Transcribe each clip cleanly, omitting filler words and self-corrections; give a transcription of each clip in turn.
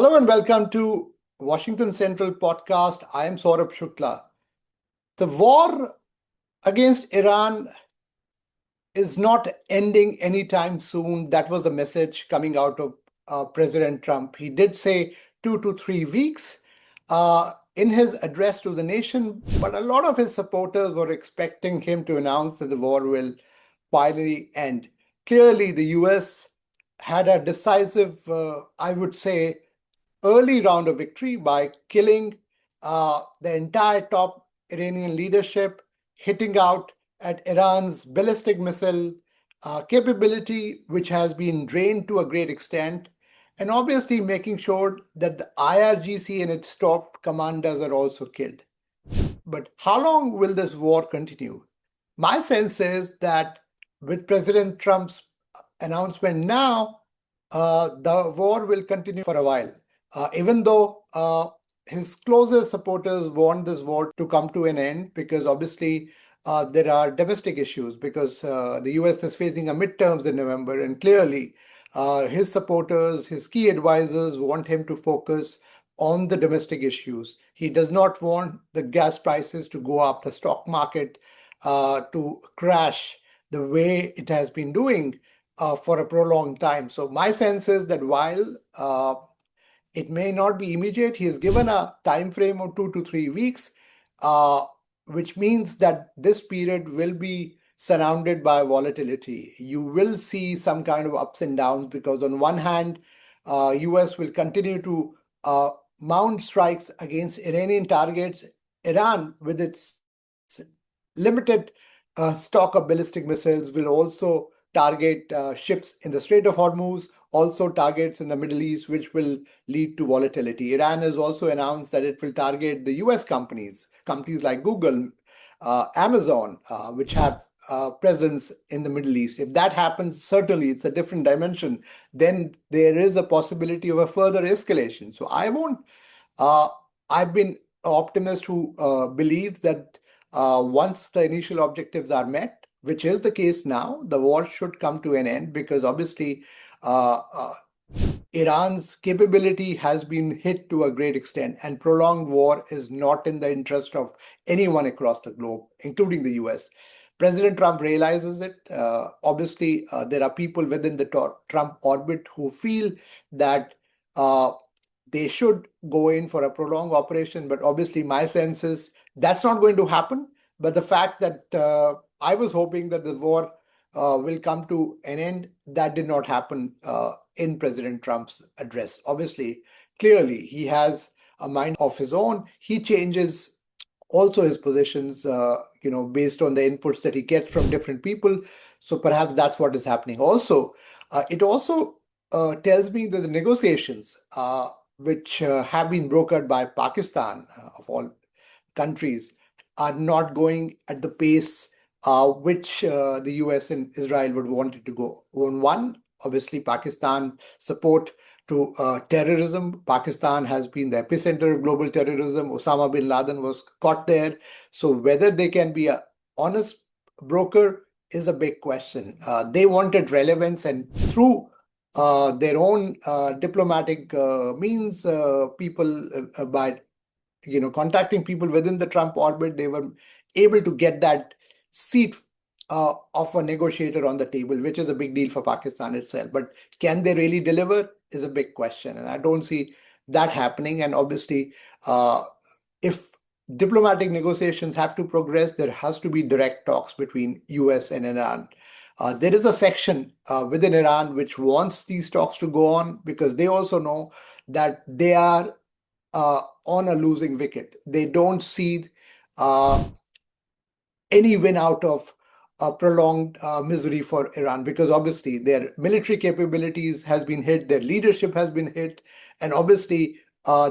Hello and welcome to Washington Central Podcast. I am Saurabh Shukla. The war against Iran is not ending anytime soon. That was the message coming out of President Trump. He did say 2 to 3 weeks in his address to the nation, but a lot of his supporters were expecting him to announce that the war will finally end. Clearly, the US had a decisive, I would say, early round of victory by killing the entire top Iranian leadership, hitting out at Iran's ballistic missile capability, which has been drained to a great extent, and obviously making sure that the IRGC and its top commanders are also killed. But how long will this war continue? My sense is that with President Trump's announcement now, the war will continue for a while. Even though his closest supporters want this war to come to an end, because obviously there are domestic issues, because the US is facing a midterms in November, and clearly his supporters, his key advisors want him to focus on the domestic issues. He does not want the gas prices to go up, the stock market to crash the way it has been doing for a prolonged time. So my sense is that while it may not be immediate, he is given a time frame of 2 to 3 weeks, which means that this period will be surrounded by volatility. You will see some kind of ups and downs because on one hand, US will continue to mount strikes against Iranian targets. Iran, with its limited stock of ballistic missiles, will also target ships in the Strait of Hormuz, also targets in the Middle East, which will lead to volatility. Iran has also announced that it will target the US companies like Google, Amazon, which have presence in the Middle East. If that happens, certainly it's a different dimension. Then there is a possibility of a further escalation. So I've been an optimist who believes that once the initial objectives are met, which is the case now, the war should come to an end because obviously Iran's capability has been hit to a great extent, and prolonged war is not in the interest of anyone across the globe, including the US. President Trump realizes it. Obviously, there are people within the Trump orbit who feel that they should go in for a prolonged operation, but obviously my sense is that's not going to happen. But the fact that I was hoping that the war will come to an end, that did not happen in President Trump's address. Obviously, clearly, he has a mind of his own. He changes also his positions, based on the inputs that he gets from different people. So perhaps that's what is happening. Also, it also tells me that the negotiations, which have been brokered by Pakistan, of all countries, are not going at the pace which the US and Israel would want it to go. On one, obviously, Pakistan support to terrorism. Pakistan has been the epicenter of global terrorism. Osama bin Laden was caught there. So whether they can be an honest broker is a big question. They wanted relevance, and through their own diplomatic means, people by contacting people within the Trump orbit, they were able to get that seat of a negotiator on the table, which is a big deal for Pakistan itself. But can they really deliver is a big question. And I don't see that happening. And obviously, if diplomatic negotiations have to progress, there has to be direct talks between US and Iran. There is a section within Iran which wants these talks to go on because they also know that they are on a losing wicket. They don't see any win out of prolonged misery for Iran because obviously their military capabilities has been hit, their leadership has been hit, and obviously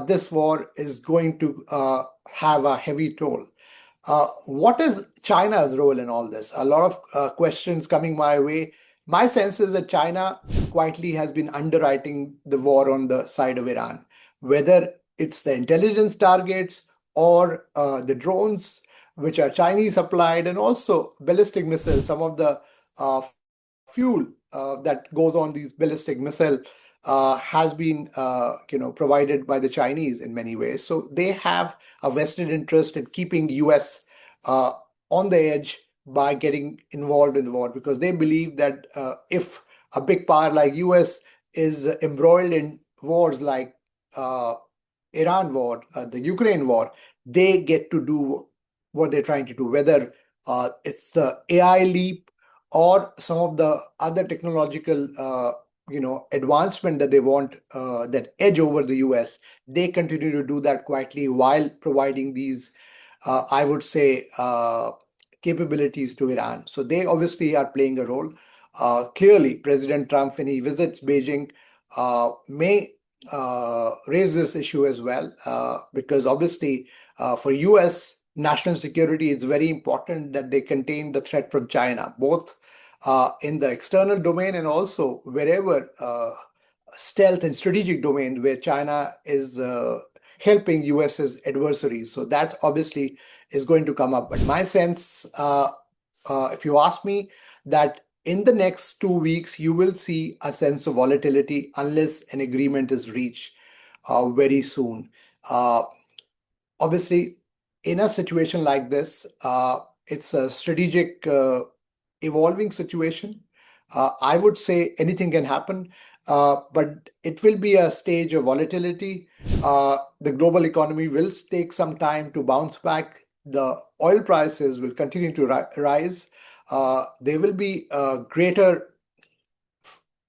this war is going to have a heavy toll. What is China's role in all this? A lot of questions coming my way. My sense is that China quietly has been underwriting the war on the side of Iran, whether it's the intelligence targets or the drones, which are Chinese supplied, and also ballistic missiles. Some of the fuel that goes on these ballistic missile has been provided by the Chinese in many ways. So they have a vested interest in keeping US uh, on the edge by getting involved in the war, because they believe that if a big power like US is embroiled in wars like uh, Iran war, the Ukraine war, they get to do what they're trying to do, whether it's the AI leap or some of the other technological advancement that they want, that edge over the US. They continue to do that quietly while providing these, I would say, capabilities to Iran. So they obviously are playing a role. Clearly, President Trump, when he visits Beijing, may raise this issue as well, because obviously for US national security, it's very important that they contain the threat from China, both in the external domain and also wherever stealth and strategic domain where China is helping US's adversaries. So that obviously is going to come up. But my sense, if you ask me, that in the next 2 weeks, you will see a sense of volatility unless an agreement is reached very soon. Uh, Obviously, in a situation like this, it's a strategic, evolving situation. I would say anything can happen, but it will be a stage of volatility. The global economy will take some time to bounce back. The oil prices will continue to rise. There will be a greater,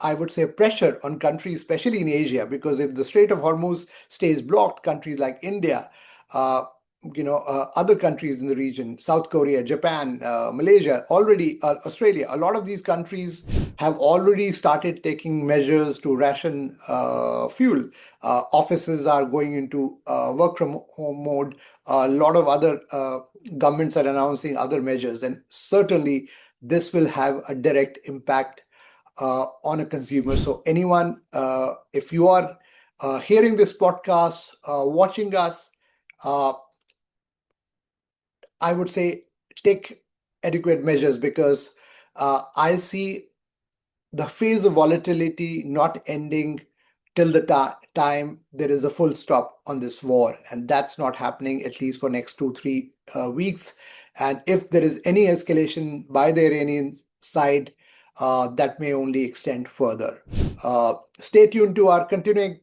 I would say, pressure on countries, especially in Asia, because if the Strait of Hormuz stays blocked, countries like India, uh, other countries in the region, South Korea, Japan, Malaysia, already Australia, a lot of these countries have already started taking measures to ration fuel. Offices are going into work from home mode. A lot of other governments are announcing other measures, and certainly this will have a direct impact on a consumer. So anyone, if you are hearing this podcast, watching us, uh, I would say take adequate measures, because I see the phase of volatility not ending till the time there is a full stop on this war, and that's not happening at least for next 2-3 weeks. And if there is any escalation by the Iranian side, that may only extend further. Stay tuned to our continuing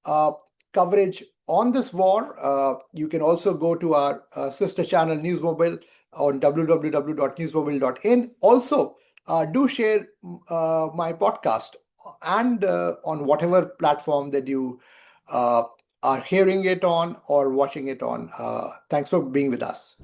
uh, coverage on this war. You can also go to our sister channel Newsmobile on www.newsmobile.in. Also, do share my podcast and on whatever platform that you are hearing it on or watching it on. Thanks for being with us.